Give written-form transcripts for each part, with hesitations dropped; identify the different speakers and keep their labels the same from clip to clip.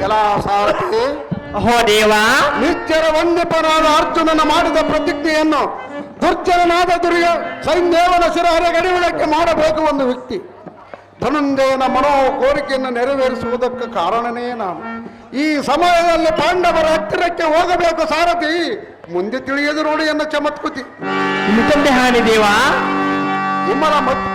Speaker 1: ಎಲ್ಲ ಸಾರಥಿ
Speaker 2: ಹೋ ದೇವ,
Speaker 1: ನಿತ್ಯರ ವಂದ್ಯಪನಾದ ಅರ್ಜುನನ ಮಾಡಿದ ಪ್ರತಿಜ್ಞೆಯನ್ನು ದುರ್ಜನನಾದ ಸೈನ್ಯದೇವನ ಶಿರಹರೆ ಗಡಿಬಿಡಕ್ಕೆ ಮಾಡಬೇಕು ಒಂದು ವ್ಯಕ್ತಿ. ಧನುಂಜಯನ ಮನೋ ಕೋರಿಕೆಯನ್ನು ನೆರವೇರಿಸುವುದಕ್ಕೆ ಕಾರಣನೇ ನಾನು. ಈ ಸಮಯದಲ್ಲಿ ಪಾಂಡವರ ಹತ್ತಿರಕ್ಕೆ ಹೋಗಬೇಕು ಸಾರಥಿ, ಮುಂದೆ ತಿಳಿಯದು ನೋಡಿ ಎನ್ನ ಚಮತ್ಕೃತಿ.
Speaker 2: ಮುಖಂಡೆ ಹಾನಿ ದೇವ.
Speaker 1: ಹಿಮಲ ಮತ್ತು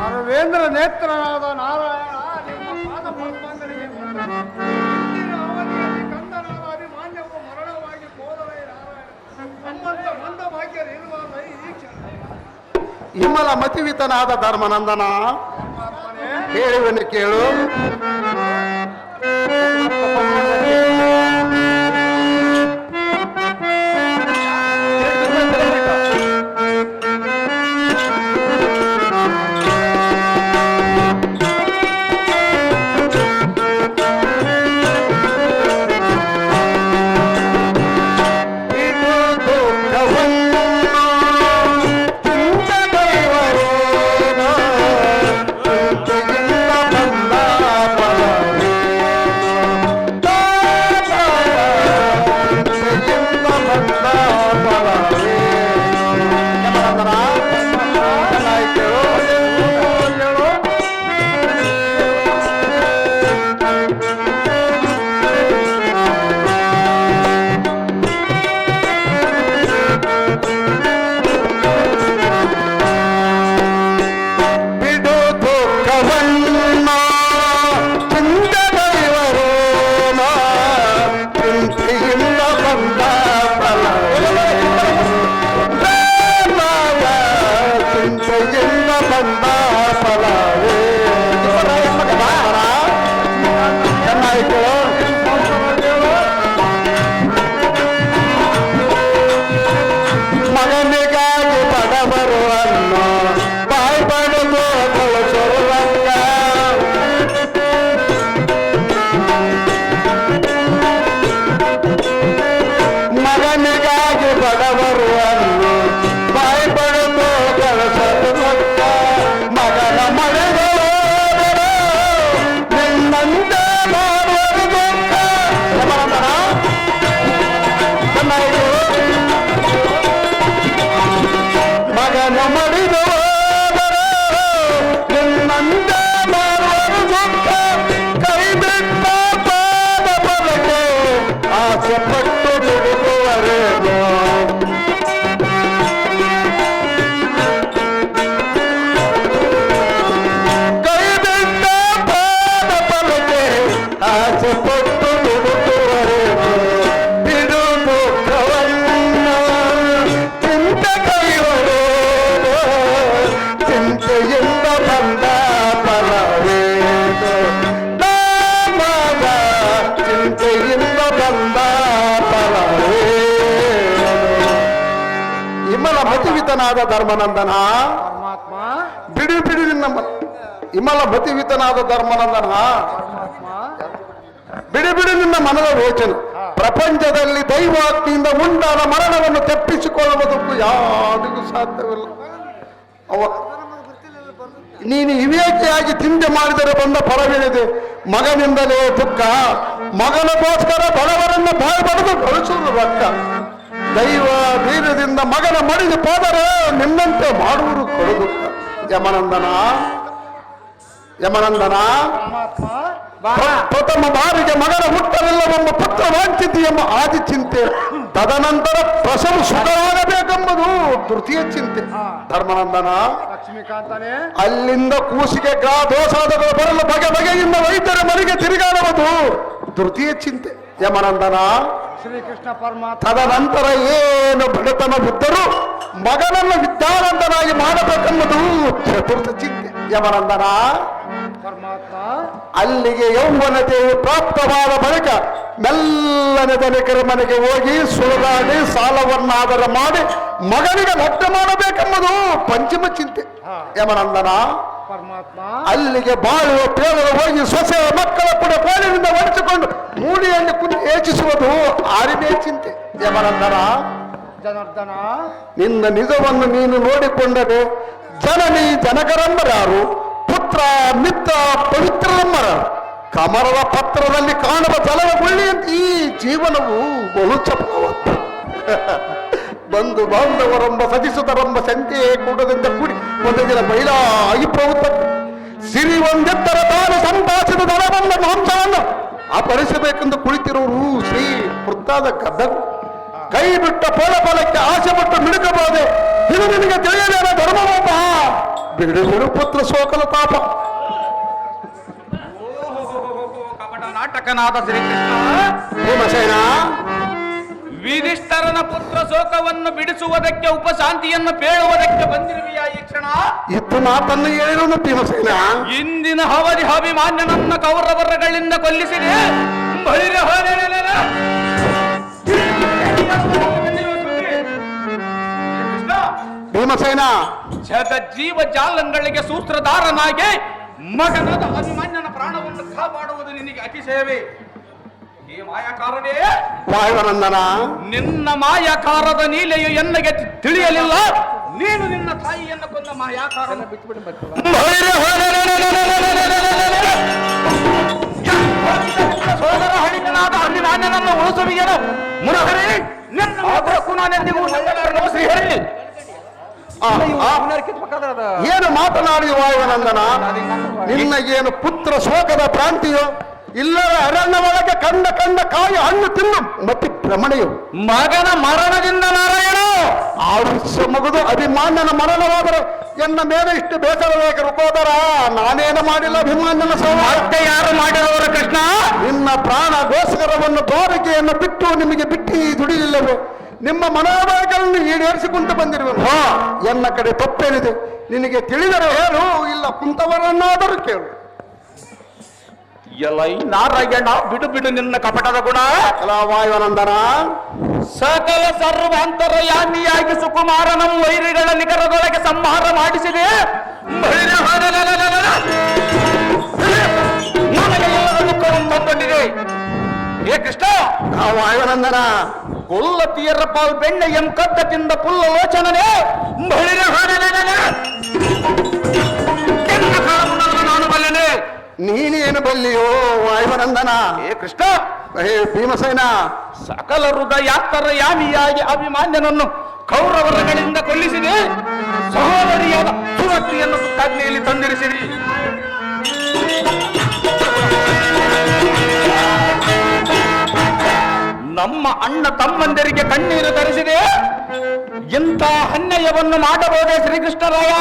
Speaker 1: ಅರವೇಂದ್ರ ನೇತ್ರನಾದ ನಾರಾಯಣ ನಿಮ್ಮ ಪಾದ ಪದ್ಮಗಳಿಗೆ ಇಂದಿನ ಅವಧಿಯಲ್ಲಿ ಕಂದನಾದ ಅಭಿಮಾನ್ಯವು ಮರಣವಾಗಿ ಹೋದರೆ ನಾರಾಯಣ ಸಂಬಂಧ ಮಂದ ಭಾಗ್ಯರಿರುವಾಗ ಈ ಕ್ಷಣ ಹಿಮಲ ಮತಿವಿತನಾದ ಧರ್ಮನಂದನ ಹೇಳುವೆನು ಕೇಳು. ಮತಿವಿತನಾದ ಧರ್ಮನಂದನ ಪರಮಾತ್ಮ ಬಿಡಿ ಬಿಡಿ ನಿನ್ನ ಹಿಮಲ ಮತಿವಿತನಾದ ಧರ್ಮನಂದನ ಬಿಡಿ ಬಿಡಿ ನಿನ್ನ ಮನದ ಯೋಚನೆ. ಪ್ರಪಂಚದಲ್ಲಿ ದೈವಾಗ್ನಿಯಿಂದ ಉಂಟಾದ ಮರಣವನ್ನು ತಪ್ಪಿಸಿಕೊಳ್ಳುವುದಕ್ಕೂ ಯಾವುದಿಗೂ ಸಾಧ್ಯವಿಲ್ಲ. ನೀನು ವಿವೇಕಿಯಾಗಿ ಚಿಂತೆ ಮಾಡಿದರೆ ಬಂದ ಫಲವೇನಿದೆ? ಮಗನಿಂದಲೇ ದುಃಖ, ಮಗನಿಗೋಸ್ಕರ ಬಡವರನ್ನು ಬಾಯಿ ಬಡಿದು ಗಳಿಸುವುದು ರೊಕ್ಕ. ದೈವ ಧೀರದಿಂದ ಮಗನ ಮಡಿದು ಹೋದರೆ ನಿನ್ನಂತೆ ಮಾಡುವುದು ಕೊಡುದು. ಯಮನಂದನ ಯಮನಂದನ ಪ್ರಥಮ ಬಾರಿಗೆ ಮಗನ ಹುಟ್ಟಲಿಲ್ಲವೆಂಬ ಪುತ್ರ ವಾಂಚಿತಿ ಎಂಬ ಆದಿ ಚಿಂತೆ, ತದನಂತರ ಪ್ರಸವ ಸುಖವಾಗಬೇಕೆಂಬುದು ತೃತೀಯ ಚಿಂತೆ. ಧರ್ಮನಂದನ ಲಕ್ಷ್ಮೀಕಾಂತನೇ, ಅಲ್ಲಿಂದ ಕೂಸಿಗೆ ದೋಷಾದಗಳು ಬರಲು ಬಗೆ ಬಗೆಯಿಂದ ವೈದ್ಯರ ಮನೆಗೆ ತಿರುಗಾಡುವುದು ತೃತೀಯ ಚಿಂತೆ. ಯಮನಂದನ ಶ್ರೀಕೃಷ್ಣ ಪರಮಾತ್ಮ ತದನಂತರ ಏನು ಬಡತನವಿದ್ದರೂ ಮಗನನ್ನು ವಿದ್ಯಾವಂತನಾಗಿ ಮಾಡಬೇಕೆಂಬುದು ಚತುರ್ಥ ಚಿಂತೆ. ಯಮನಂದನ ಪರಮಾತ್ಮ ಅಲ್ಲಿಗೆ ಯೌವನತೆಯು ಪ್ರಾಪ್ತವಾದ ಬಳಿಕ ಮೆಲ್ಲನೆ ಧನಿಕರ ಮನೆಗೆ ಹೋಗಿ ಸುಳಿದಾಡಿ ಸಾಲವನ್ನಾದರ ಮಾಡಿ ಮಗನಿಗೆ ಲಗ್ನ ಮಾಡಬೇಕೆಂಬುದು ಪಂಚಮ ಚಿಂತೆ. ಯಮನಂದನ ಪರಮಾತ್ಮ ಅಲ್ಲಿಗೆ ಬಾಳುವ ಪೇದರ ಹೋಗಿ ಸೊಸೆ ಮಕ್ಕಳ ಕೂಡ ಕೋಲಿನಿಂದ ಹೊಡೆಸಿಕೊಂಡು ಮೂಡಿಯಲ್ಲಿ ಕುಂದು ಯೋಚಿಸುವುದು ಆರನೇ ಚಿಂತೆ. ಯಮನಂದನ ಜನಾರ್ದನ ನಿನ್ನ ನಿಜವನ್ನು ನೀನು ನೋಡಿಕೊಂಡರೆ ಜನನಿ ಜನಕರೆಂಬರಾರು, ಪುತ್ರ ಮಿತ್ರ ಪವಿತ್ರರೆಂಬರಾರು, ಕಮಲದ ಪತ್ರದಲ್ಲಿ ಕಾಣುವ ಜಲದ ಗುಳ್ಳಿಯಂತೆ ಈ ಜೀವನವು ಬಹು ಚಪಲವತ್ತು. ಬಂಧು ಬಾಂಧವರೆಂಬ ಸಜಿಸುತ್ತರೆಂಬ ಸಂಖ್ಯೆಯೇ ಕೂಟದಿಂದ ಕೂಡಿ ಒಂದು ದಿನ ಬಯಲಾಗಿ ಹೋಗುತ್ತದೆ. ಸಿರಿ ಒಂದೆತ್ತರ ತಾನು ಸಂಪಾದಿಸಿದ ಧನವನ್ನ ಮಾಂಸವನ್ನು ಅಪರಿಸಬೇಕೆಂದು ಕುಳಿತಿರುವರು ಶ್ರೀ ವೃತ್ತಾದ ಕದ್ದರು. ಕೈ ಬಿಟ್ಟ ಫಲಕ್ಕೆ ಆಸೆ ಪಟ್ಟು ಮಿಡುಕಬಹುದೇ, ಇದು ನಿನಗೆ ತಿಳಿಯಲೇನ ಧರ್ಮವಪ್ಪ. ಬಿಡು ಬಿಡು ಪುತ್ರ ಶೋಕಲ ತಾಪ.
Speaker 3: ಕಪಟ ನಾಟಕನಾದ ಶ್ರೀಕೃಷ್ಣ
Speaker 1: ಭೀಮಸೇನ,
Speaker 3: ವಿಧಿಷ್ಠರನ ಪುತ್ರ ಶೋಕವನ್ನು ಬಿಡಿಸುವುದಕ್ಕೆ ಉಪಶಾಂತಿಯನ್ನು ಪೇಳುವುದಕ್ಕೆ ಬಂದಿರುವೆಯಾ ಈ ಕ್ಷಣ?
Speaker 1: ಇತ್ತು ಮಾತನ್ನು ಹೇಳಿರೋನು ಭೀಮಸೇನ.
Speaker 3: ಇಂದಿನ ಅವಧಿ ಅಭಿಮಾನ್ಯನನ್ನ ಕೌರವರಗಳಿಂದ ಕೊಲ್ಲಿಸಿದೆ.
Speaker 1: ಭೀಮಸೇನ,
Speaker 3: ಜಗಜ್ಜೀವ ಜಾಲಂಗಳಿಗೆ ಸೂತ್ರಧಾರನಾಗಿ ಮಗನಾದ ಅಭಿಮನ್ಯನ ಪ್ರಾಣವನ್ನು ಕಾಪಾಡುವುದು ನಿನಗೆ ಅತಿಶಯವೇ? ಈ ಮಾಯಾಕಾರನೇ
Speaker 1: ವಾಯುವನಂದನ,
Speaker 3: ನಿನ್ನ ಮಾಯಾಕಾರದ ನೀಲೆಯು ಎನ್ನಗೆ ತಿಳಿಯಲಿಲ್ಲ. ನೀನು ನಿನ್ನ ತಾಯಿಯನ್ನು ಕೊಂದ ಮಾಯಾಕಾರನ ಬಿಟ್ಟುಬಿಡಿ. ಸೋದರ ಹಣಿಕನಾದ ಅಭಿಮಾನ್ಯನನ್ನು ಉಳಿಸುವಿಯನು ಮುನಹರಿ. ನಿನ್ನ ಮಾತಕ್ಕೂ ನಾನೆಂದಿಗೂ ಶ್ರೀ ಹೇಳಿ
Speaker 1: ಏನು ಮಾತನಾಡಿ ವಾಯುವನಂದನ? ನಿನ್ನಗೇನು ಪುತ್ರ ಶೋಕದ ಭ್ರಾಂತಿಯೋ, ಇಲ್ಲದ ಅರಣ್ಯ ಒಳಗೆ ಕಂಡ ಕಾಯಿ ಹಣ್ಣು ತಿನ್ನು ಮತ್ತೆ ಭ್ರಮಣೆಯು?
Speaker 3: ಮಗನ ಮರಣದಿಂದ ನಾರಾಯಣ
Speaker 1: ಆಯುಷ್ಯ ಮುಗಿದು ಅಭಿಮಾನ್ಯನ ಮರಣವಾದರೆ ಎನ್ನ ಮೇಲೆ ಇಷ್ಟು ಬೇಸರಬೇಕು ರುಕೋದರ. ನಾನೇನು ಮಾಡಿಲ್ಲ ಅಭಿಮಾನ್ಯನ
Speaker 3: ಮತ್ತೆ ಯಾರು ಮಾಡಿದವರು ಕೃಷ್ಣ?
Speaker 1: ನಿನ್ನ ಪ್ರಾಣ ಗೋಸ್ಕರವನ್ನು ದ್ವಾರಕೆಯನ್ನು ಬಿಟ್ಟು ನಿಮಗೆ ಬಿಟ್ಟು ದುಡಿಲಿಲ್ಲವೇ? ನಿಮ್ಮ ಮನೋಭಾವಗಳನ್ನು ಈಡೇರಿಸಿಕೊಂಡು ಬಂದಿರುವೆ. ಎನ್ನ ಕಡೆ ತಪ್ಪೇನಿದೆ? ನಿನಗೆ ತಿಳಿದರೆ ಹೇಳು, ಇಲ್ಲ ಕುಂತವರನ್ನಾದರೂ ಕೇಳು.
Speaker 3: ಎಲೈ ನಾರಾಯಣ, ಬಿಡು ಬಿಡು ನಿನ್ನ ಕಪಟದ ಗುಣ.
Speaker 1: ವಾಯುವನಂದನ,
Speaker 3: ಸಕಲ ಸರ್ವಾಂತರಯಾಮಿಯಾಗಿ ಸುಕುಮಾರನ ವೈರಿಗಳ ನಿಖರದೊಳಗೆ ಸಂಹಾರ ಮಾಡಿಸಿದೆ. ನನಗೆ ಎಲ್ಲರ ದುಃಖವನ್ನು ತಂದೊಡ್ಡಿದೆ. ಹೇ ಕೃಷ್ಣ,
Speaker 1: ವಾಯುವನಂದನ,
Speaker 3: ಕೊಲ್ಲತಿಯರ ಪಾಲ್ ಬೆಣ್ಣೆ ಎಂ ಕದ್ದ ತಿಂದ ಪುಲ್ಲ ಲೋಚನನೇ ನಾನು ಬಲ್ಲೆನೆ.
Speaker 1: ನೀನೇನು ಬಲ್ಲಿಯೋ ವಾಯುವನಂದನ?
Speaker 3: ಹೇ ಕೃಷ್ಣ,
Speaker 1: ಹೇ ಭೀಮಸೇನ,
Speaker 3: ಸಕಲ ಹೃದಯಾತ್ತರ ಯಾಮಿಯಾಗಿ ಅಭಿಮಾನ್ಯನನ್ನು ಕೌರವರಗಳಿಂದ ಕೊಲ್ಲಿಸಿದೆ. ಸಹೋದರಿಯಾದ ಸುರಕ್ರಿಯನ್ನು ಸುತ್ತಾಗ್ನೆಯಲ್ಲಿ ತಂದಿರಿಸಿರಿ. ನಮ್ಮ ಅಣ್ಣ ತಮ್ಮಂದರಿಗೆ ಕಣ್ಣೀರು ತರಿಸಿದೆ. ಇಂಥ ಅನ್ಯಾಯವನ್ನು ಮಾಡಬಹುದೇ ಶ್ರೀಕೃಷ್ಣರಾಯ?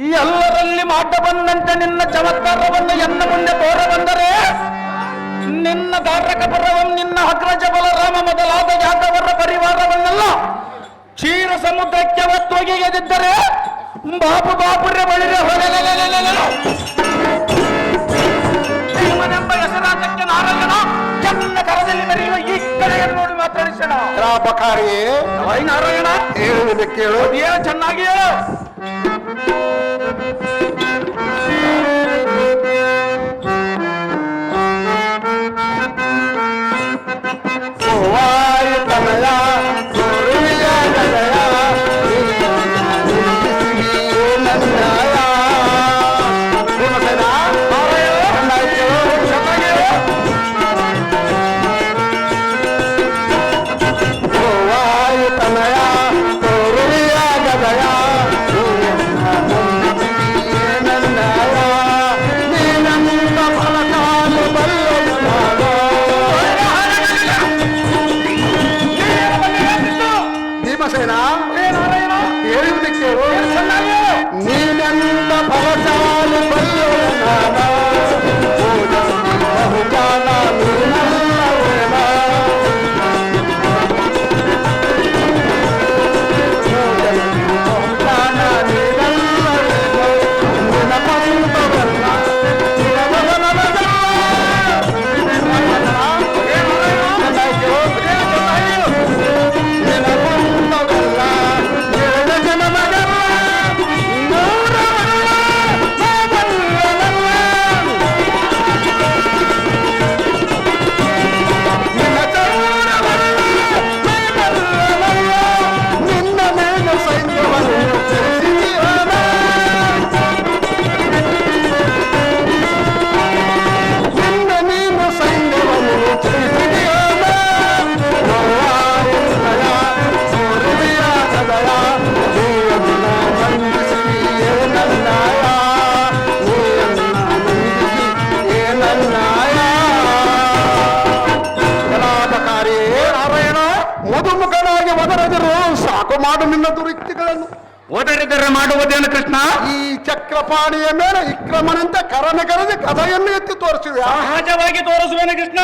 Speaker 3: ಈ ಎಲ್ಲರಲ್ಲಿ ಮಾಟ ಬಂದಂತೆ ನಿನ್ನ ಚಮತ್ಕಾರವನ್ನು ಎನ್ನ ಮುಂದೆ ತೋರ ಬಂದರೆ ನಿನ್ನ ಧಾರಕ ಪರ್ವಂ, ನಿನ್ನ ಅಗ್ರಜ ಬಲರಾಮ ಮೊದಲಾದ ಯಾದವರ ಪರಿವಾರವನ್ನೆಲ್ಲ ಕ್ಷೀರ ಸಮುದ್ರಕ್ಕೆ ಒತ್ತೊಗೆಯದಿದ್ದರೆ ಬಾಬು ಬಾಬುರೆ ಬಳಿರೆ ಹೊಳೆನೆಂಬ ಹೆಸರಾಟಕ್ಕೆ ನಾರಾಯಣ ಚೆನ್ನ ಕರದಲ್ಲಿ ಮೆರೆಯುವ ಈ ಕಡೆಯನ್ನು ನೋಡಿ ಮಾತಾಡಿಸೋಣ.
Speaker 1: ಬಕಾರಿಯೇ
Speaker 3: ವೈ ನಾರಾಯಣ,
Speaker 1: ಹೇಳುವುದು ಕೇಳು.
Speaker 3: ಏನು ಚೆನ್ನಾಗಿ ಹೇಳು.
Speaker 1: ವಾಯುತನಯ ಸೂರ್ಯ ಗದಯ ನನ್ನಯ. ಭೀಮಸೇನ, ವಾಯುತನಯ ಸೂರ್ಯ ಗದಯ ಮಾಡು ನಿನ್ನ ದುರಿಕ್ತಿಗಳನ್ನು.
Speaker 3: ಓದರಿದರೆ ಮಾಡುವುದೇನು ಕೃಷ್ಣ?
Speaker 1: ಈ ಚಕ್ರಪಾಣಿಯ ಮೇಲೆ ವಿಕ್ರಮನಂತೆ ಕರನ ಕರೆದು ಕಥೆಯನ್ನು ಎತ್ತಿ ತೋರಿಸಿವೆ.
Speaker 3: ಸಹಜವಾಗಿ ತೋರಿಸುವೇನು ಕೃಷ್ಣ?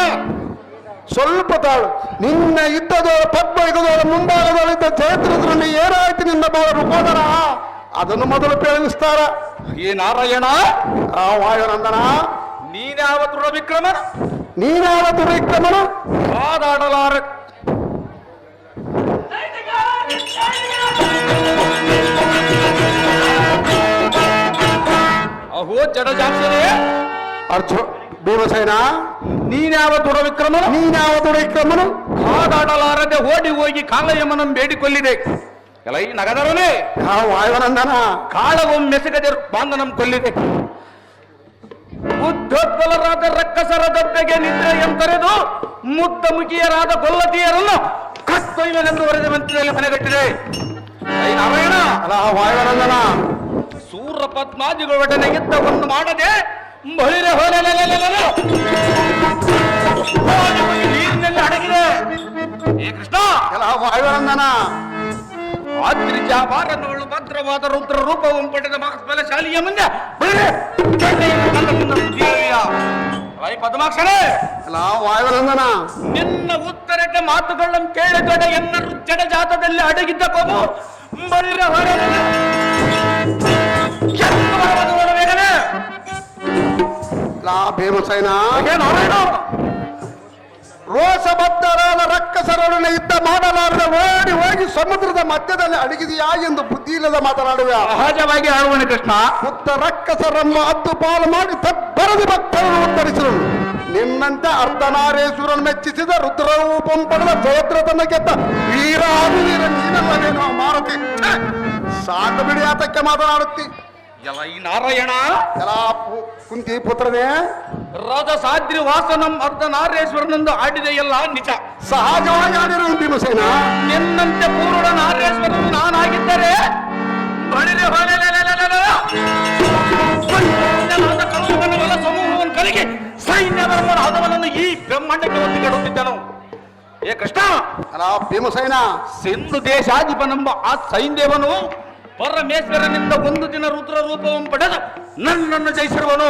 Speaker 1: ಸ್ವಲ್ಪ ತಾಳು. ನಿನ್ನ ಇದ್ದದೋಳ ಪದ್ಮ ಇದ್ದದೋಳ ಮುಂಭಾಗದಲ್ಲಿದ್ದ ಚೈತ್ರದಲ್ಲಿ ಏನಾಯ್ತು ನಿನ್ನ ಬಾಳು ಹೋದರ ಅದನ್ನು ಮೊದಲು ಪ್ರೇಮಿಸ್ತಾರ.
Speaker 3: ಈ ನಾರಾಯಣ
Speaker 1: ಆ ವಾಯುನಂದನ,
Speaker 3: ನೀನ್ಯಾವ ದೃಢ ವಿಕ್ರಮ?
Speaker 1: ನೀನಾವ ದುರ್ವಿಕ್ರಮನು?
Speaker 3: ಕಾದಾಡಲಾರ. ಅಹೋ ಜಡಜಾಕ್ಷರೇ,
Speaker 1: ಅರ್ಜು ಭೀಮಸೇನ,
Speaker 3: ನೀನ್ಯಾವ ದೃಢ ವಿಕ್ರಮನು?
Speaker 1: ನೀನಾವ ದುರ್ವಿಕ್ರಮನು?
Speaker 3: ಕಾದಾಡಲಾರದೆ ಓಡಿ ಹೋಗಿ ಕಾಲಯಮನಂ ಬೇಡಿಕೊಳ್ಳಿದೆ. ಎಲ್ಲ ಈ ನಗದರನೇ
Speaker 1: ಆ ವಾಯುನಂದನ,
Speaker 3: ಕಾಳವೊಮ್ಮೆಸಗದೆ ಬಾಂಧನಂ ಕೊಲ್ಲಿದೆ. ಬುದ್ಧೋದ್ಬಲರಾದ ರಕ್ಕಸರ ದಬ್ಬೆಗೆ ನಿದ್ರೆ ಎಂತರೆದು ಮುದ್ದ ಮುಖಿಯರಾದ ಗೊಲ್ಲತಿಯರನ್ನು ಕತ್ತೊಯ್ಯನೆಂದು ವರದಿ ಮಂತ್ರಿಯಲ್ಲಿ ಮನೆಗಟ್ಟಿದೆ. ಐ ನಾರಾಯಣ,
Speaker 1: ಅಲ್ಲ ಆ ವಾಯುನಂದನ,
Speaker 3: ಸೂರ ಪದ್ಮಾದಿಗಳೊಡನೆ ಯುದ್ಧವನ್ನು ಮಾಡದೆ ಬಳಿರೆ ನೀರಿನಲ್ಲಿ ಅಡಗಿದೆ. ಏ ಕೃಷ್ಣ,
Speaker 1: ಅಲ್ಲ ಆ ವಾಯುನಂದನ,
Speaker 3: ಆದ್ರಿಜಾವಾರನವಳು ಭದ್ರವಾದ ರುದ್ರ ರೂಪವನ್ನು ಪಡೆದ ಬಲಶಾಲಿಯ ಮುಂದೆ ಪದ್ಮಾಕ್ಷರೇ,
Speaker 1: ಅಲ್ಲ ಆ ವಾಯುನಂದನ,
Speaker 3: ನಿನ್ನ ಉತ್ತರದ ಮಾತುಗಳನ್ನು ಕೇಳಿದೊಡ ಎನ್ನ ರುಚ್ಚಡ ಜಾತದಲ್ಲಿ ಅಡಗಿದ್ದ ಕೊಬ್ಬು ಬಳಿರ ಬೇಗನೆ.
Speaker 1: ಅಲ್ಲ ಆ ಭೀಮಸೇನ,
Speaker 3: ನಾರಾಯಣ,
Speaker 1: ರೋಷಬದ್ಧರಾದ ರಕ್ಕಸರೊಡನೆ ಯುದ್ಧ ಮಾಡಲಾರದೆ ಓಡಿ ಹೋಗಿ ಸಮುದ್ರದ ಮಧ್ಯದಲ್ಲಿ ಅಡಗಿದೆಯಾ ಎಂದು ಬುದ್ಧಿ ಇಲ್ಲದ ಮಾತನಾಡುವೆ.
Speaker 3: ಸಹಜವಾಗಿ ಆಡುವನು ಕೃಷ್ಣ.
Speaker 1: ಮುತ್ತ ರಕ್ಕಸರನ್ನು ಹದ್ದು ಪಾಲು ಮಾಡಿ ತಬ್ಬರದಿ ಭಕ್ತರನ್ನು ಉತ್ತರಿಸಿದರು. ನಿನ್ನಂತೆ ಅರ್ಧನಾರೇಶ್ವರನ್ನು ಮೆಚ್ಚಿಸಿದ ರುದ್ರರೂಪಂ ಪಡೆದ ಜಯದ್ರಥನ ಗೆದ್ದ ವೀರಾದಿವೀರ ನೀನಲ್ಲವೇನೋ ಮಾರುತಿ. ಛೆ! ಸಾಕು ಬಿಡಿ, ಆತಕ್ಕೆ ಮಾತನಾಡುತ್ತಿ.
Speaker 3: ಎಲ್ಲ ಈ ನಾರಾಯಣ,
Speaker 1: ಎಲ್ಲ ಕುಂತಿ ಪುತ್ರನೇ,
Speaker 3: ರಾಜ ಸಾದ್ರಿ ವಾಸನಂ ಅರ್ಧನಾರೇಶ್ವರನೆಂದು ಆಡಿದೆಯಲ್ಲ ನಿಜ.
Speaker 1: ಸಹಜವಾಗಿ ಆಡಿರೋ ಭೀಮಸೇನ.
Speaker 3: ನಿನ್ನಂತೆ ಪೂರ್ಣ ನಾರೇಶ್ವರನು ನಾನಾಗಿದ್ದರೆ ಸಮೂಹವನ್ನು ಕಲಿಗೆ ಸೈನ್ಯವನ್ನು ಹದವನನ್ನು ಈ ಬ್ರಹ್ಮಾಂಡಕ್ಕೆ ಒತ್ತಿ ಕೆಡುತ್ತಿದ್ದನು. ಏ ಕೃಷ್ಣ,
Speaker 1: ಅಲ್ಲ ಭೀಮಸೇನ,
Speaker 3: ಸಿಂಧು ದೇಶಾಧಿಪನೆಂಬ ಆ ಸೈನ್ಯವನು ಪರಮೇಶ್ವರನಿಂದ ಒಂದು ದಿನ ರುದ್ರ ರೂಪವನ್ನು ಪಡೆದು ನನ್ನನ್ನು ಜಯಿಸಿರುವನು.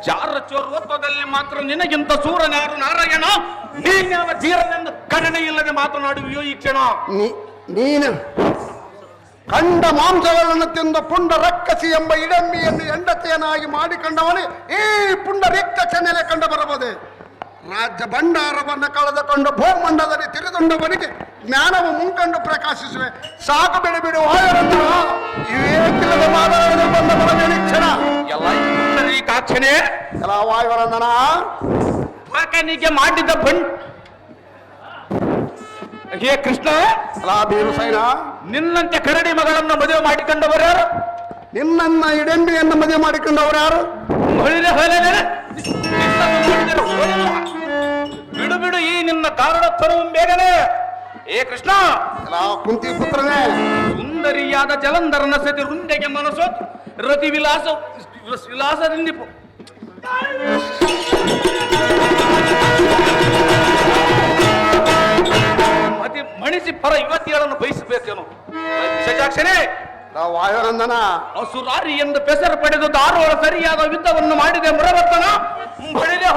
Speaker 3: ಚಾರಚೋರ್ವತ್ವದಲ್ಲಿ ಮಾತ್ರ ನಿನಗಿಂತ ಸೂರನ್ಯಾರು ನಾರಾಯಣ? ನೀನ್ಯಾವ ಧೀರನೆಂದು ಕರುಣೆ ಇಲ್ಲದೆ ಮಾತನಾಡುವಿಯೋ ಈ ಕ್ಷಣ?
Speaker 1: ನೀನು ಕಂಡ ಮಾಂಸಗಳನ್ನು ತಿಂದ ಪುಂಡ ರಕ್ಕಸಿ ಎಂಬ ಇಡಂಬಿಯನ್ನು ಹೆಂಡತಿಯನ್ನಾಗಿ ಮಾಡಿಕೊಂಡವನೇ ಈ ಪುಂಡರಿಕ್ಕ ಚೆನ್ನೆಲೆ ಕಂಡು ಬರಬಹುದೇ? ರಾಜ್ಯ ಭಂಡಾರವನ್ನು ಕಳೆದುಕೊಂಡು ಭೂಮಂಡಲದಲ್ಲಿ ತಿರುದುಂಡವನಿಗೆ ಜ್ಞಾನವು ಮುಂಕಂಡು ಪ್ರಕಾಶಿಸುವೆ. ಸಾಕು ಬಿಡಿ ಬಿಡು ವಾಯುರಂದ್ರ, ಇವೇಕಿಲ್ಲದ ಮಾತಾಡಲು ಬಂದ ಬರವೇ ಕ್ಷಣ.
Speaker 3: ಎಲ್ಲ ಈ ಕಾಕ್ಷಣೆ
Speaker 1: ಎಲ್ಲ ವಾಯುವರಂದನ,
Speaker 3: ಮಗನಿಗೆ ಮಾಡಿದ ಹೇ ಕೃಷ್ಣ,
Speaker 1: ಅಲ್ಲ ಭೀಮಸೇನ,
Speaker 3: ನಿನ್ನಂತೆ ಕರಡಿ ಮಗಳನ್ನು ಮದುವೆ ಮಾಡಿಕೊಂಡವರು ಯಾರು?
Speaker 1: ನಿನ್ನನ್ನ ಇಡಂಬಿಯನ್ನು ಮದುವೆ ಮಾಡಿಕೊಂಡವರು ಯಾರು?
Speaker 3: ಬಿಡು ಬಿಡು ಈ ನಿನ್ನ ಕಾರಣತ್ವವು ಬೇಗನೆ. ಏ ಕೃಷ್ಣ,
Speaker 1: ಅಲ್ಲ ಕುಂತಿ ಪುತ್ರನೇ,
Speaker 3: ಸುಂದರಿಯಾದ ಜಲಂಧರನ ಸತಿ ರುಂಡೆಗೆ ಮನಸೋತ್ ರತಿ ವಿಲಾಸದಿಂದ ಮಣಿಸಿ ಪರ ಯುವತಿಯರನ್ನು ಬಯಸಬೇಕೇನು? ವಿಶೇಷಾಕ್ಷರೇ,
Speaker 1: ವಾಯುನಂದನ,
Speaker 3: ಅಸುರಾರಿ ಎಂದು ಪೆಸರು ಪಡೆದು ದಾರುಗಳ ಸರಿಯಾದ ಯುದ್ಧವನ್ನು ಮಾಡಿದೆ ಮುರವರ್ತನ ಬಳಿದೆ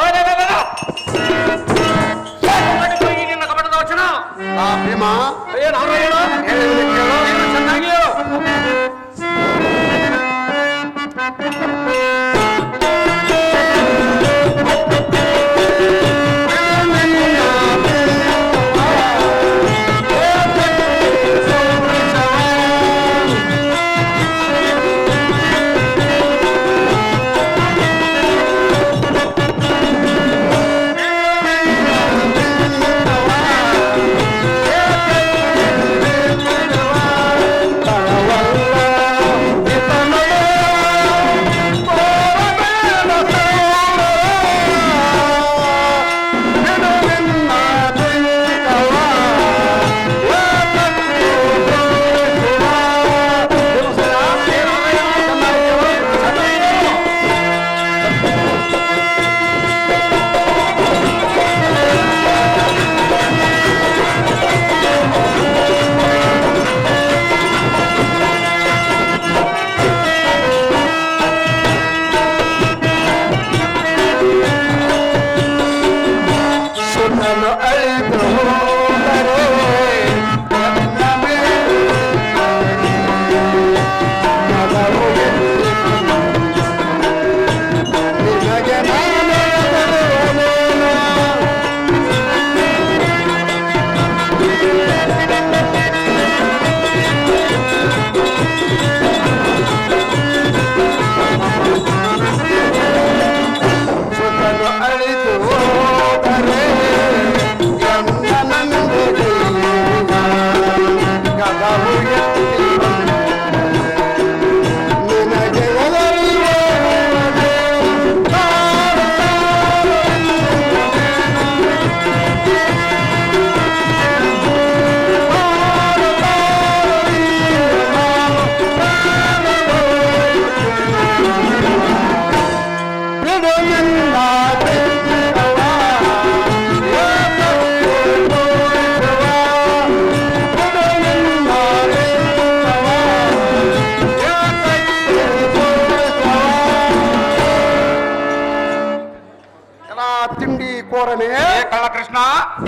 Speaker 3: ನಿನ್ನ ಕಪಟದ ವಚನ.
Speaker 1: ಭೀಮ,
Speaker 3: ನಾರಾಯಣ, ಚೆನ್ನಾಗಿಯೋ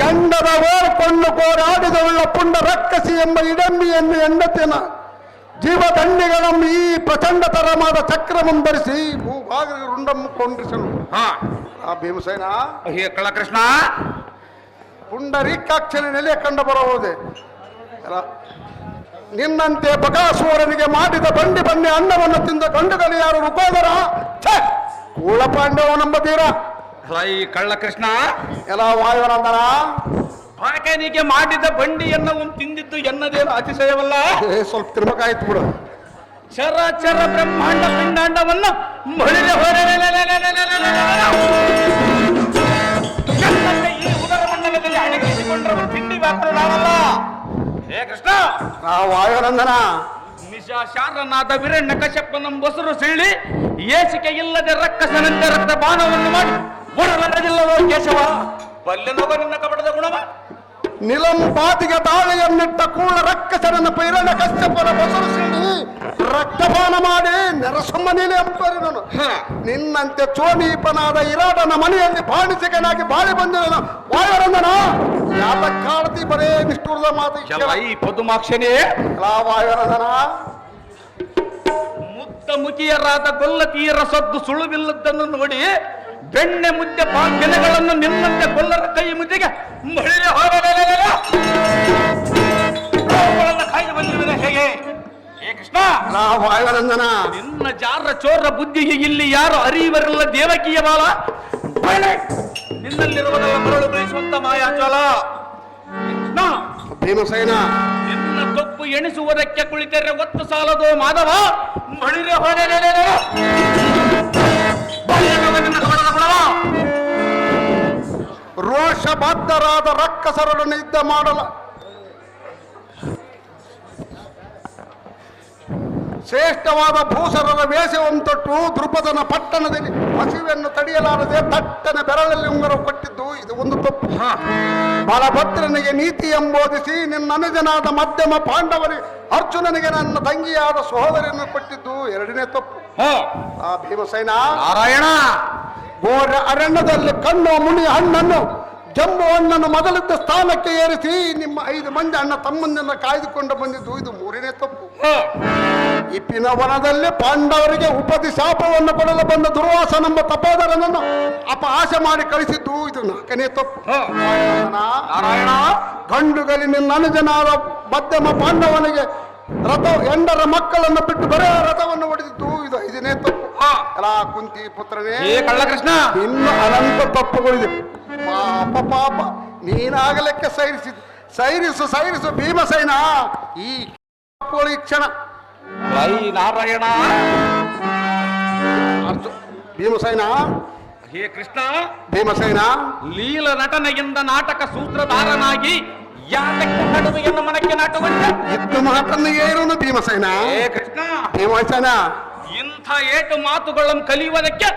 Speaker 1: ಗಂಡದ ಓರ್ಕೊಂಡು ಕೋರಾಡಿದವುಳ್ಳ ಪುಂಡ ರಕ್ಕಸಿ ಎಂಬ ಇಡಂಬಿಯನ್ನು ಹೆಂಡತಿನ ಜೀವದಂಡಿಗಳಂ ಈ ಪ್ರಚಂಡ ತರಮಾದ ಚಕ್ರಮಂ ಧರಿಸಿ ಭೂಭಾಗ ರುಂಡಂ ಕೊಂಡಿಸಲು
Speaker 3: ಹಾ
Speaker 1: ಆ ಭೀಮಸೇನ
Speaker 3: ಹೇ ಕಳ್ಳಕೃಷ್ಣ
Speaker 1: ಪುಂಡರೀಕಾಕ್ಷನ ನೆಲೆ ಕಂಡು ಬರಬಹುದೇ ನಿನ್ನಂತೆ ಬಕಾಸುರನಿಗೆ ಮಾಡಿದ ಬಂಡಿ ಅನ್ನವನ್ನು ತಿಂದ ಗಂಡುಗಳು ಯಾರು ರುಕೋದರ ಕೂಳಪಾಂಡವನೆಂಬ ತೀರ
Speaker 3: ಅಲ್ಲ ಈ ಕಳ್ಳಕೃಷ್ಣ
Speaker 1: ಎಲ್ಲ ವಾಯುವನಂದನ
Speaker 3: ಬಾಕನಿಗೆ ಮಾಡಿದ ಬಂಡಿಯನ್ನು ತಿಂದಿದ್ದು ಎನ್ನದೇನು ಅತಿಶಯವಲ್ಲ.
Speaker 1: ಸ್ವಲ್ಪ ತಿರ್ಬೇಕಾಯ್ತು ಬಿಡು.
Speaker 3: ಚರ ಬ್ರಹ್ಮಾಂಡ ಪಿಂಡಾಂಡವನ್ನು ಮಳಿದ ಈ ಉದರ ಮಂಡಲದಲ್ಲಿ ಅಡಗಿಸಿಕೊಂಡ್ರೆ ತಿಂಡಿ ವ್ಯಾಪಾರವಲ್ಲ. ಹೇ ಕೃಷ್ಣ
Speaker 1: ವಾಯುವನಂದನ
Speaker 3: ನಿಶಾಶಾರನಾದ ವಿರಣ್ಯ ಕಶ್ಯಪನ ಬಸರು ಸೀಳಿ ಏಸಿಕೆ ಇಲ್ಲದೆ ರಕ್ಕಸನಂತೆ ರಕ್ತ ಬಾಣವನ್ನು ಮಾಡಿ ಒಡಲದಿಲ್ಲವೋ ಕೇಶವ ಬಲ್ಲೆನೋಗ ನಿನ್ನ ಕಪಟದ ಗುಣವ
Speaker 1: ನಿಲಂಪಾತಿಗೆ ದಾಳಿಯನ್ನಿಟ್ಟ ಕೂಳ ರಕ್ಕಸರನ್ನು ಪೈರಣ್ಯ ಕಶ್ಯಪನ ಬಸರು ಸೀಳಿ ರಕ್ತಪಾನ ಮಾಡಿ ನೆರಸಮ್ಮನೇನೆ ಅಂಪರಿದನು. ನಿನ್ನಂತೆ ಚೋನೀಪನಾದ ಇರಾಡನ ಮನೆಯಲ್ಲಿ ಬಾಣಿಸಿಕನಾಗಿ ಬಾಳಿ ಬಂದಿರನು. ವಾಯುವನಂದನ ಯಾತಕ್ಕಾಡ್ತಿ ಬರೇ ನಿಷ್ಠುರದ ಮಾತು
Speaker 3: ಈ ಪದುಮಾಕ್ಷನೇ
Speaker 1: ವಾಯುವನಂದನ
Speaker 3: ಮುಕ್ತ ಮುಖಿಯರಾದ ಗೊಲ್ಲತೀರ ಸದ್ದು ಸುಳುವಿಲ್ಲದನ್ನು ನೋಡಿ ಬೆಣ್ಣೆ ಮುದ್ದೆ ಜನಗಳನ್ನು ನಿನ್ನಂತೆ ಗೊಲ್ಲರ ಕೈ ಮುದ್ದೆಗೆ ಮಹಿಳೆ ಕಾಯ್ದು ಬಂದಿರುವುದೇ ಹೇಗೆ? ಹೇ ಕೃಷ್ಣ
Speaker 1: ವಾಯುವನಂದನ
Speaker 3: ನಿನ್ನ ಜಾರ ಚೋರ ಬುದ್ಧಿಗೆ ಇಲ್ಲಿ ಯಾರು ಅರಿವರಲ್ಲ ದೇವಕಿಯ ಬಾಲ ನಿನ್ನಲ್ಲಿರುವುದೆಲ್ಲ ಮರಳು ಬಯಸುವಂತ ಮಾಯಾಚೋಲ. ಕೃಷ್ಣ
Speaker 1: ಭೀಮಸೇನ
Speaker 3: ನಿನ್ನ ತಪ್ಪು ಎಣಿಸುವುದಕ್ಕೆ ಕುಳಿತರೆ ಒತ್ತು ಸಾಲದೋ ಮಾಧವ ಮಳಿರೆ
Speaker 1: ರೋಷಬದ್ಧರಾದ ರಕ್ಕಸರನ್ನು ಯುದ್ಧ ಮಾಡಲ ಶ್ರೇಷ್ಠವಾದ ಭೂಸರರ ವೇಷವನ್ನು ತೊಟ್ಟು ದೃಪದನ ಪಟ್ಟಣದಲ್ಲಿ ಹಸಿವೆಯನ್ನು ತಡೆಯಲಾರದೆ ತಟ್ಟನೆ ಬೆರಳಲ್ಲಿ ಉಂಗುರ ಕೊಟ್ಟಿದ್ದು ಇದು ಒಂದು ತಪ್ಪು. ಬಲಭದ್ರನಿಗೆ ನೀತಿ ಎಂಬೋದಿಸಿ ನಿನ್ನ ಅನುಜನಾದ ಮಧ್ಯಮ ಪಾಂಡವರಿಗೆ ಅರ್ಜುನನಿಗೆ ನನ್ನ ತಂಗಿಯಾದ ಸಹೋದರಿಯನ್ನು ಕೊಟ್ಟಿದ್ದು ಎರಡನೇ ತಪ್ಪು. ಆ ಭೀಮಸೇನ
Speaker 3: ನಾರಾಯಣ
Speaker 1: ಘೋರ ಅರಣ್ಯದಲ್ಲಿ ಕಣ್ಣು ಮುನಿ ಹಣ್ಣನ್ನು ಜಂಬು ಹಣ್ಣನ್ನು ಮೊದಲಿದ್ದ ಸ್ಥಾನಕ್ಕೆ ಏರಿಸಿ ನಿಮ್ಮ 5 ಮಂದಿ ಅಣ್ಣ ತಮ್ಮಂದನ್ನ ಕಾಯ್ದುಕೊಂಡು ಬಂದಿದ್ದು ಇದು ಮೂರನೇ ತಪ್ಪು. ಇಪ್ಪಿನ ವನದಲ್ಲಿ ಪಾಂಡವರಿಗೆ ಉಪದಿಶಾಪವನ್ನು ಕೊಡಲು ಬಂದ ದುರ್ವಾಸನೆಂಬ ತಪೋದರನನ್ನು ಅಪಹಾಸ್ಯ ಮಾಡಿ ಕಳಿಸಿದ್ದು ಇದು 4ನೇ ತಪ್ಪು.
Speaker 3: ನಾರಾಯಣ
Speaker 1: ಗಂಡುಗಲಿ ನಿನ್ನ ಅನುಜನಾದ ಮಧ್ಯಮ ಪಾಂಡವನಿಗೆ ಹೆಂಡರ ಮಕ್ಕಳನ್ನು ಬಿಟ್ಟು ಬರೇ ರಥವನ್ನು ಹೊಡೆದಿದ್ದು ಇದು 5ನೇ ತಪ್ಪು. ಅಲ್ಲ ಕುಂತಿ ಪುತ್ರನೇ
Speaker 3: ಕಳ್ಳಕೃಷ್ಣ
Speaker 1: ಇನ್ನು ಅನಂತ ತಪ್ಪುಗಳಿದೆ. ಪಾಪ ನೀನಾಗಲಿಕ್ಕೆ ಸೈರಿಸು ಭೀಮಸೇನ ಈ ಕ್ಷಣ.
Speaker 3: ನಾರಾಯಣ
Speaker 1: ಭೀಮಸೇನ
Speaker 3: ಹೇ ಕೃಷ್ಣ
Speaker 1: ಭೀಮಸೇನ
Speaker 3: ಲೀಲ ನಟನೆಯಿಂದ ನಾಟಕ ಸೂತ್ರಧಾರನಾಗಿ ಯಾತಕ್ಕೆ ನಡುವೆಯನ್ನು ಮನಕ್ಕೆ ನಾಟುವಂತೆ
Speaker 1: ಇತ್ತು ಮಾತನ್ನು ಏನು ಭೀಮಸೇನ
Speaker 3: ಹೇ ಕೃಷ್ಣ
Speaker 1: ಭೀಮಸೇನ
Speaker 3: ಇಂಥ ಏಟು ಮಾತುಗಳನ್ನು ಕಲಿಯುವುದಕ್ಕೆ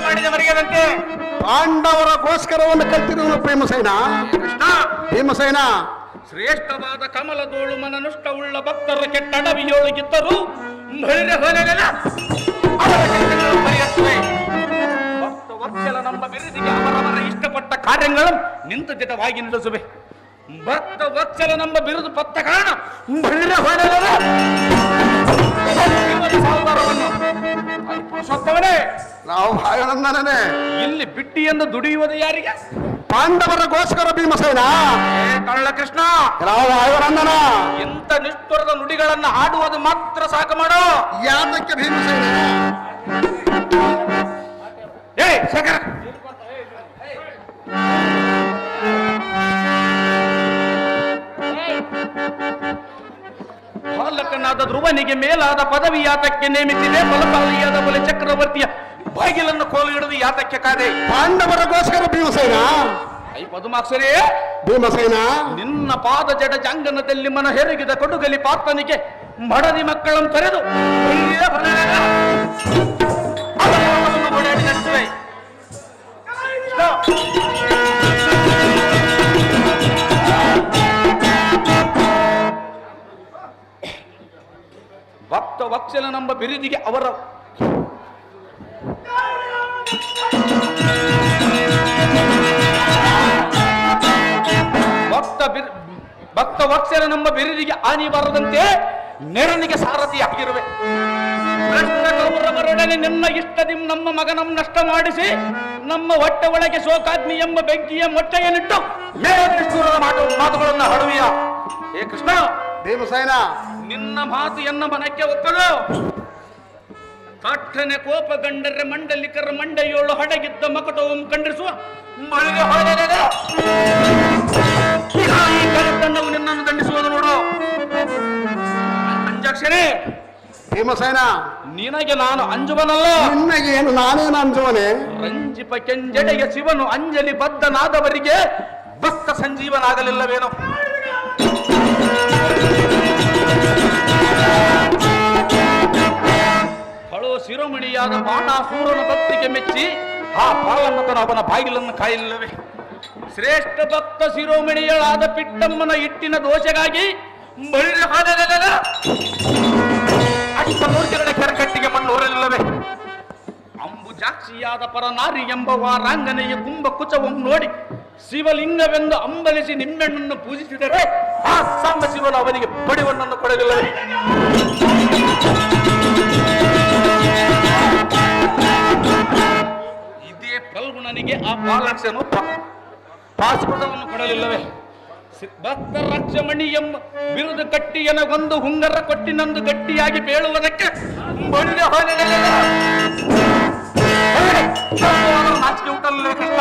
Speaker 3: ಮಾಡಿದವರಿಗಂತೆ
Speaker 1: ಪಾಂಡವರಗೋಸ್ಕರವನ್ನು ಕಲ್ತಿರುವುದು ಭೀಮಸೇನ. ಭೀಮಸೇನ
Speaker 3: ಶ್ರೇಷ್ಠವಾದ ಕಮಲದೋಳು ಮನನುಷ್ಟವುಳ್ಳ ಭಕ್ತರ ಕೆಟ್ಟಡವಿಯೊಳಗಿದ್ದರು ಭಕ್ತವತ್ಸಲ ನಮ್ಮ ಬಿರುದಿಗೆ ಅವರವರ ಇಷ್ಟಪಟ್ಟ ಕಾರ್ಯಗಳನ್ನು ನಿಂತು ದಿಟವಾಗಿ ನಡೆಸುವೆ. ಭಕ್ತವತ್ಸಲ ನಮ್ಮ ಬಿರುದು ಪತ್ತ ಕಾರಣ ಪುರುಷೋತ್ತಮನೇ
Speaker 1: ನಾವು ಆನಂದನೇ
Speaker 3: ಇಲ್ಲಿ ಬಿಟ್ಟಿಯನ್ನು ದುಡಿಯುವುದು ಯಾರಿಗೆ?
Speaker 1: ಪಾಂಡವರಗೋಸ್ಕರ ಭೀಮಸೇನ.
Speaker 3: ಕಳ್ಳಕೃಷ್ಣ
Speaker 1: ಆನಂದನ
Speaker 3: ಇಂಥ ನಿಷ್ಠುರದ ನುಡಿಗಳನ್ನು ಹಾಡುವುದು ಮಾತ್ರ ಸಾಕು ಮಾಡೋ.
Speaker 1: ಯಾತಕ್ಕೆ ಭೀಮಸೇನ?
Speaker 3: ಏ ಶೇಖರ ಬಾಲಕನಾದ ಧ್ರುವನಿಗೆ ಮೇಲಾದ ಪದವಿ ಯಾತಕ್ಕೆ ನೇಮಿಸಿದೆ? ಫಲಪಾಲಿಯಾದ ಬಲೆ ಚಕ್ರವರ್ತಿಯ ಬಾಗಿಲನ್ನು ಕೋಲು ಹಿಡಿದು ಯಾತಕ್ಕೆ ಕಾದೆ?
Speaker 1: ಪಾಂಡವರಗೋಸ್ಕರ ಭೀಮಸೇನ.
Speaker 3: ಪದುಮಾಕ್ಷರೇ
Speaker 1: ಭೀಮಸೇನ
Speaker 3: ನಿನ್ನ ಪಾದ ಜಡ ಜಾಂಗನದಲ್ಲಿ ಮನ ಹೆರುಗಿದ ಕೊಡುಗಲಿ ಪಾರ್ಥನಿಗೆ ಮಡದಿ ಮಕ್ಕಳನ್ನು ತೊರೆದು ಓಡಾಡಿ ನಡೆಸುವೆ. ಭಕ್ತ ವತ್ಸಲನೆಂಬ ಬಿರುದಿಗೆ ಅವರ ಭಕ್ತ ವತ್ಸಲ ನಮ್ಮ ಬಿರುದಿಗೆ ಹಾನಿ ಬಾರದಂತೆ ನೆರನಿಗೆ ಸಾರಥಿಯಾಗಿರುವೆ. ಕೌರವರೊಡನೆ ನಿನ್ನ ಇಷ್ಟದಿ ನಮ್ಮ ಮಗನಂ ನಷ್ಟ ಮಾಡಿಸಿ ನಮ್ಮ ಹೊಟ್ಟೆ ಒಳಗೆ ಶೋಕಾಗ್ನಿ ಎಂಬ ಬೆಂಕಿಯ ಮೊಟ್ಟೆಯನ್ನಿಟ್ಟು ಮೇಲಿಷ್ಟೂರದ ಮಾತುಗಳನ್ನು ಹಡುವಿಯ. ಹೇ ಕೃಷ್ಣ,
Speaker 1: ಭೀಮಸೇನ,
Speaker 3: ನಿನ್ನ ಮಾತು ಎನ್ನ ಮನಕ್ಕೆ ಒಪ್ಪದು. ಕಾಠನೆ ಕೋಪಗಂಡರೆ ಮಂಡಲಿಕರ ಮಂಡೆಯೋಳು ಹಡಗಿದ್ದ ಮಕಟവും ಖಂಡಿಸುವ ಮಳೆಗೆ ಹೊಳೆದ ಈ ಕಲಿತಂಡವು ನಿನ್ನನ್ನು ದಂಡಿಸುವುದು ನೋಡು. ಅಂಜಾಕ್ಷರೇ,
Speaker 1: ಭೀಮಸೇನ,
Speaker 3: ನಿನಗೆ ನಾನು ಅಂಜುವನಲ್ಲ.
Speaker 1: ನಿನ್ನಗೆ ಏನು ನಾನೇನು ಅಂಜುವನೆ?
Speaker 3: ರಂಜಿಪ ಕೆಂಜಡೆಗೆ ಶಿವನು ಅಂಜಲಿ ಬದ್ಧನಾದವರಿಗೆ ಭಕ್ತ ಸಂಜೀವನಾಗಲಿಲ್ಲವೇನೋ? ಕಳೋ ಶಿರೋಮಣಿಯಾದ ಬಾಣಾಸೂರನ ಭಕ್ತಿಗೆ ಮೆಚ್ಚಿ ಆ ಪಾಲನತನ ಅವನ ಬಾಗಿಲನ್ನು ಕಾಯಲಿಲ್ಲವೇ? ಶ್ರೇಷ್ಠ ಭಕ್ತ ಶಿರೋಮಣಿಯಳಾದ ಪಿಟ್ಟಮ್ಮನ ಇಟ್ಟಿನ ದೋಷಗಾಗಿ ಅಷ್ಟಮೂರ್ತಿಗಳ ಕೆರಕಟ್ಟಿಗೆ ಮಣ್ಣು ಹೊರಲಿಲ್ಲವೇ? ಅಂಬುಜಾಕ್ಷಿಯಾದ ಪರನಾರಿ ಎಂಬ ವಾರಾಂಗನೆಯ ಕುಂಭ ಕುಚವನ್ನು ನೋಡಿ ಶಿವಲಿಂಗವೆಂದು ಅಂಬಲಿಸಿ ನಿಮ್ಮೆಣ್ಣನ್ನು ಪೂಜಿಸಿದರೆ ಆ ಸಾಂಬ ಶಿವನು ಅವನಿಗೆ ಪಡಿವಣ್ಣನ್ನು ಕೊಡಲಿಲ್ಲವೇ? ಇದೇ ಫಲ್ಗುಣನಿಗೆ ಆ ಪಾಲಾಕ್ಷನು ಪಾಶುಪಟವನ್ನು ಕೊಡಲಿಲ್ಲವೇ? ಭಕ್ತ ರಕ್ಷಮಣಿ ಎಂಬ ಬಿರುದು ಕಟ್ಟಿಯನಗೊಂದು ಹುಂಗರ ಕೊಟ್ಟಿನಂದು ಗಟ್ಟಿಯಾಗಿ ಬೇಳುವುದಕ್ಕೆ ನಾಚಿಕೆ ಉಂಟಲ್ಲೇ ಕೃಷ್ಣ?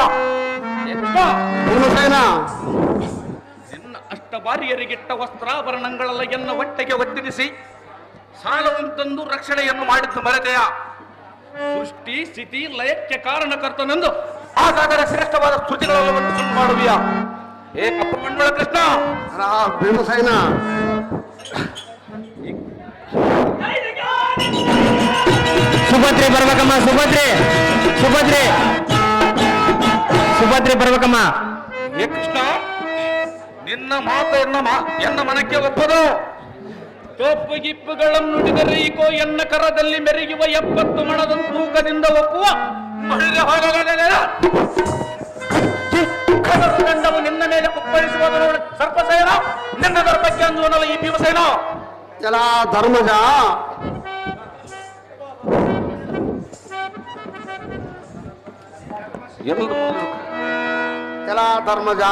Speaker 3: ನಿನ್ನ ಅಷ್ಟಭಾರಿಯರಿಗಿಟ್ಟ ವಸ್ತ್ರಾಭರಣಗಳೆಲ್ಲ ಎನ್ನ ಹೊಟ್ಟೆಗೆ ಒತ್ತಿರಿಸಿ ಸಾಲವಂತಂದು ರಕ್ಷಣೆಯನ್ನು ಮಾಡಿದ್ದು ಮರೆತೆಯ? ಸೃಷ್ಟಿ ಸ್ಥಿತಿ ಲಯಕ್ಕೆ ಕಾರಣಕರ್ತನೆಂದು ಹಾಗಾದರೆ ಶ್ರೇಷ್ಠವಾದ ಸ್ತುತಿಗಳೆಲ್ಲವನ್ನು ಸುಟ್ಟು ಮಾಡುವಿಯಾ? ಏ ಕಪ್ಪ ಮಂಡಳ ಕೃಷ್ಣ,
Speaker 1: ಭೀಮಸೇನ,
Speaker 2: ಸುಭದ್ರೆ ಬರ್ಬೇಕಮ್ಮ, ಸುಭದ್ರೆ ಸುಭದ್ರೆ ಸುಭದ್ರೆ ಬರ್ಬೇಕಮ್ಮ.
Speaker 3: ಏ ಕೃಷ್ಣ, ನಿನ್ನ ಮಾತು ಎನ್ನ ಮನಕ್ಕೆ ಒಪ್ಪದು. ತೋಪು ಗಿಪ್ಪುಗಳನ್ನು ನುಡಿದರೆ ಈಕೋ ಎನ್ನ ಕರದಲ್ಲಿ ಮೆರೆಯುವ 70 ಮಣದ ತೂಕದಿಂದ ಒಪ್ಪುವ ದಂಡವು ನಿನ್ನ ಮೇಲೆ ಕುಪ್ಪಳಿಸುವುದು ನೋಡಿ ಸರ್ಪಸೇನ. ನಿನ್ನ ಧರ್ಮಕ್ಕೆ ಅಂಜುವನಲ್ಲ ಈ ಭೀಮಸೇನ.
Speaker 1: ಎಲ್ಲ ಧರ್ಮಜ, ಎಲ್ಲ ಧರ್ಮಜ,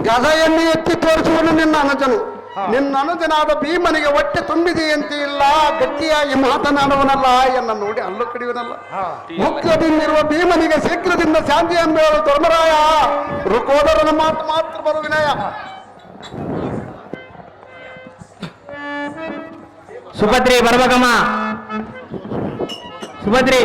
Speaker 1: ಗದೆಯನ್ನು ಎತ್ತಿ ತೋರಿಸುವನು ನಿನ್ನ ಅನುಜನು. ನಿನ್ನ ಅನುಜನಾದ ಭೀಮನಿಗೆ ಹೊಟ್ಟೆ ತುಂಬಿದೆಯಂತೆ ಇಲ್ಲ, ಗಟ್ಟಿಯಾಗಿ ಮಾತನಾಡುವನಲ್ಲ, ಎನ್ನ ನೋಡಿ ಅಲ್ಲು ಕಡಿಯುವನಲ್ಲ. ಮುಖ್ಯದಿಂದಿರುವ ಭೀಮನಿಗೆ ಶೀಘ್ರದಿಂದ ಶಾಂತಿ ಎಂಬುವರು ಧರ್ಮರಾಯ. ರುಕೋದರನ ಮಾತು ಮಾತ್ರ ಬರು ವಿನಯ.
Speaker 2: ಸುಭದ್ರಿ ಬರ್ಬೇಕಮ್ಮ, ಸುಭದ್ರಿ.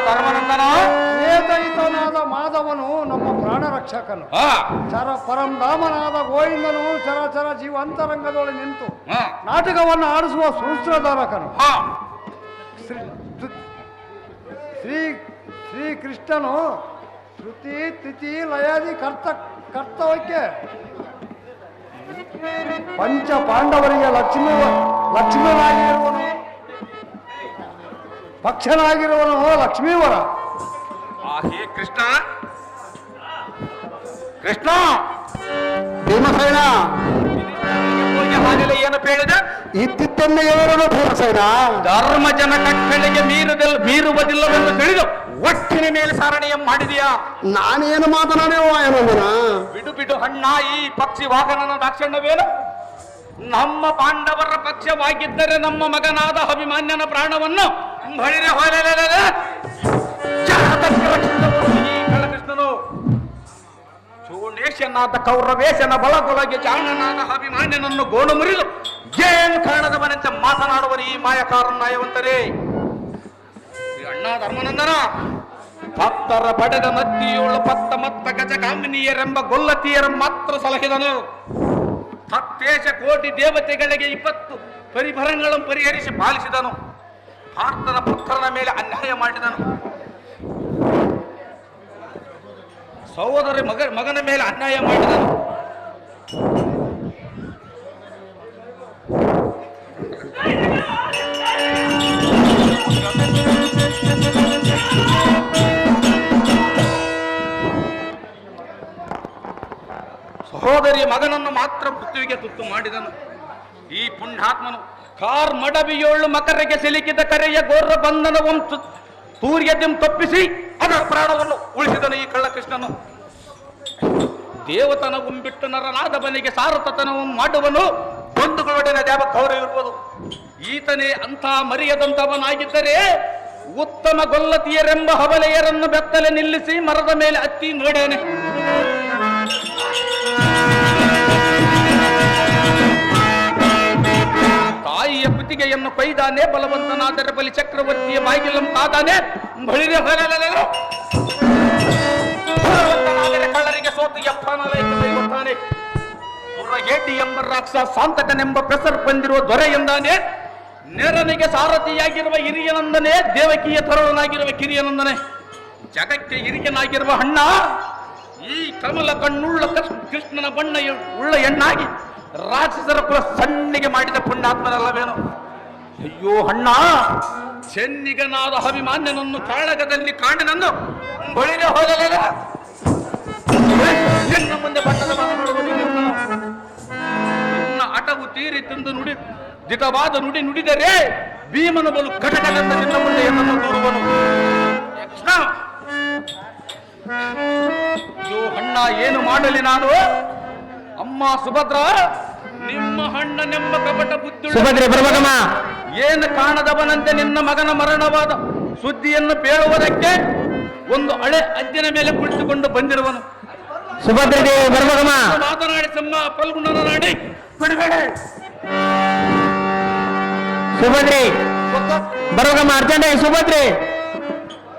Speaker 1: ಧರ್ಮನಂದನ ಮಾಧವನು ನಮ್ಮ ಪ್ರಾಣ ರಕ್ಷಕನು. ಪರಂಧಾಮನಾದ ಗೋವಿಂದನು ಚರಾಚರ ಜೀವಂತರಂಗದೊಳಗೆ ನಿಂತು ನಾಟಕವನ್ನು ಆಡಿಸುವ ಸೂತ್ರಧಾರಕನು. ಶ್ರೀಕೃಷ್ಣನು ಶ್ರುತಿ ತಿಥಿ ಲಯಾದಿ ಕರ್ತವ್ಯಕ್ಕೆ ಪಂಚ ಪಾಂಡವರಿಗೆ ಲಕ್ಷ್ಮೀನಾಗಿರುವನು, ಪಕ್ಷನಾಗಿರುವನು ಲಕ್ಷ್ಮೀವರ.
Speaker 3: ಹೇ ಕೃಷ್ಣ, ಕೃಷ್ಣ
Speaker 1: ಭೀಮಸೇನ,
Speaker 3: ಹಾಗೆಲ್ಲ ಏನಪ್ಪ ಹೇಳಿದ?
Speaker 1: ಇದ್ದಿದ್ದನ್ನೇ ಹೇಳೋಣ ಭೀಮಸೇನ.
Speaker 3: ಧರ್ಮ ಜನ ಕಟ್ಟಳೆಗೆ ಮೀರುವುದಿಲ್ಲವೆಂದು ತಿಳಿದು ಒಟ್ಟಿನ ಮೇಲೆ ಸಾರಣೆಯ ಮಾಡಿದೆಯಾ?
Speaker 1: ನಾನೇನು ಮಾತನಾಡುವ ಏನಂದನ?
Speaker 3: ಬಿಡು ಬಿಡು ಹಣ್ಣ, ಈ ಪಕ್ಷಿ ವಾಹನನ ದಾಕ್ಷಣ್ಯವೇನು? ನಮ್ಮ ಪಾಂಡವರ ಪಕ್ಷವಾಗಿದ್ದರೆ ನಮ್ಮ ಮಗನಾದ ಅಭಿಮಾನ್ಯನ ಪ್ರಾಣವನ್ನು ಬಳಿರೆ ಕೃಷ್ಣನು ಚೂಡೇಶನಾದ ಕೌರವೇಶನ ಬಲದೊಳಗೆ ಜಾಣನಾದ ಅಭಿಮಾನ್ಯನನ್ನು ಗೋಣು ಮುರಿದು ಏನ್ ಕಾರಣದವನಂತೆ ಮಾತನಾಡುವನು ಈ ಮಾಯಕಾರ ನ್ಯಾಯವಂತರೇ. ಅಣ್ಣ ಧರ್ಮನಂದನ, ಭಕ್ತರ ಪಡೆದ ನತ್ತಿಯೋಳು ಪತ್ತ ಮತ್ತ ಗಜಗಾಮಿನಿಯರೆಂಬ ಗೊಲ್ಲತಿಯರ ಮಾತ್ರ ಸಲಹಿದನು. ಸತ್ತೇಶ ಕೋಟಿ ದೇವತೆಗಳಿಗೆ 20 ಪರಿಭರಗಳನ್ನು ಪರಿಹರಿಸಿ ಪಾಲಿಸಿದನು. ಭಾರತದ ಪುತ್ರನ ಮೇಲೆ ಅನ್ಯಾಯ ಮಾಡಿದನು. ಸಹೋದರ ಮಗನ ಮೇಲೆ ಅನ್ಯಾಯ ಮಾಡಿದನು. ದ್ರೌಪದಿಯ ಮಗನನ್ನು ಮಾತ್ರ ಮೃತ್ಯುವಿಗೆ ತುತ್ತು ಮಾಡಿದನು. ಈ ಪುಣ್ಯಾತ್ಮನು ಕಾರ್ ಮಡವಿಯೋಳು ಮಕರಿಗೆ ಸಿಲುಕಿದ ಕರೆಯ ಗೋರ್ರ ಬಂಧನವಂ ತೂರ್ಯದಂ ತಪ್ಪಿಸಿ ಅದರ ಪ್ರಾಣವನ್ನು ಉಳಿಸಿದನು ಈ ಕಳ್ಳಕೃಷ್ಣನು. ದೇವತನವಂ ಬಿಟ್ಟು ನರನಾದವನಿಗೆ ಸಾರತತನವಂ ಮಾಡುವನು. ಬಂಧುಗಳೊಡನೆ ಯಾವ ಗೌರವ ಇರುವುದು. ಈತನೇ ಅಂಥ ಮರೆಯದಂತವನಾಗಿದ್ದರೆ ಉತ್ತಮ ಗೊಲ್ಲತಿಯರೆಂಬ ಹವಲೆಯರನ್ನು ಬೆತ್ತಲೆ ನಿಲ್ಲಿಸಿ ಮರದ ಮೇಲೆ ಹತ್ತಿ ನೋಡೇನೆ. ತಾಯಿಯ ಕುತ್ತಿಗೆಯನ್ನು ಕೊಯ್ದಾನೆ, ಬಲವಂತನಾದರೆ ಬಲಿ ಚಕ್ರವರ್ತಿಯ ಬಾಗಿಲಂ ಕಾದಾನೆ. ಬಳಿರೆ ಬಲವಂತನಾದರೆ ಕಳ್ಳರಿಗೆ ಸೋತು ಯಪ್ಪನಾಲಯಕ್ಕೆ ಬೈಯುತ್ತಾನೆ. ಹೇಟಿ ಎಂಬ ರಾಕ್ಷಸ ಸಾಂತಕನೆಂಬ ಹೆಸರು ಬಂದಿರುವ ದೊರೆ ಎಂದಾನೆ. ನೆರನಿಗೆ ಸಾರಥಿಯಾಗಿರುವ ಹಿರಿಯನಂದನೆ, ದೇವಕಿಯ ತರುಣನಾಗಿರುವ ಕಿರಿಯನಂದನೆ, ಜಗಕ್ಕೆ ಹಿರಿಯನಾಗಿರುವ ಅಣ್ಣ. ಈ ಕಮಲ ಕಣ್ಣುಳ್ಳ ಕೃಷ್ಣನ ಬಣ್ಣ ಉಳ್ಳ ಹೆಣ್ಣಾಗಿ ರಾಕ್ಷಸರ ಕುಲ ಸಣ್ಣಿಗೆ ಮಾಡಿದ ಪುಣ್ಯಾತ್ಮನಲ್ಲವೇನು? ಅಯ್ಯೋ ಅಣ್ಣ, ಚೆನ್ನಿಗನಾದ ಅಭಿಮಾನ್ಯನನ್ನು ಕಾಳಗದಲ್ಲಿ ಕಾಣನನ್ನು ಬಳಿರೆ ಹೋಗಲಿಲ್ಲ. ನಿನ್ನ ಮುಂದೆ ಬಟ್ಟದ ನಿನ್ನ ಅಟವು ತೀರಿ ತಿಂದು ನುಡಿ ದಿಟವಾದ ನುಡಿ ನುಡಿದರೆ ಭೀಮನ ಬಲು ಕಟಕಲೆಂದ ನಿನ್ನ ಮುಂದೆ ಏನನ್ನು ದೂರುವನು. ಕೃಷ್ಣ, ಅಯ್ಯೋ ಅಣ್ಣ, ಏನು ಮಾಡಲಿ ನಾನು? ಅಮ್ಮ ಸುಭದ್ರ, ನಿಮ್ಮ ಅಣ್ಣನೆಂಬ ಕಪಟ ಬುದ್ಧಿ
Speaker 2: ಸುಭದ್ರೆ ಬರಬೇಕಮ್ಮ.
Speaker 3: ಏನು ಕಾಣದವನಂತೆ ನಿನ್ನ ಮಗನ ಮರಣವಾದ ಸುದ್ದಿಯನ್ನು ಬೇಳುವುದಕ್ಕೆ ಒಂದು ಹಳೆ ಅಜ್ಜನ ಮೇಲೆ ಕುಳಿತುಕೊಂಡು ಬಂದಿರುವನು.
Speaker 2: ಸುಭದ್ರೆ ದೇವಿ ಬರಬೇಕಮ್ಮ.
Speaker 3: ಮಾತನಾಡಿ ಸಮ್ಮ ಪಲ್ಗುಣನ ನಾಡಿ ಬಿಡಬೇಡ.
Speaker 2: ಸುಭದ್ರೆ ಬರಬೇಕಮ್ಮ, ಅರ್ಜೆಂಟಾಗಿ ಸುಭದ್ರೆ.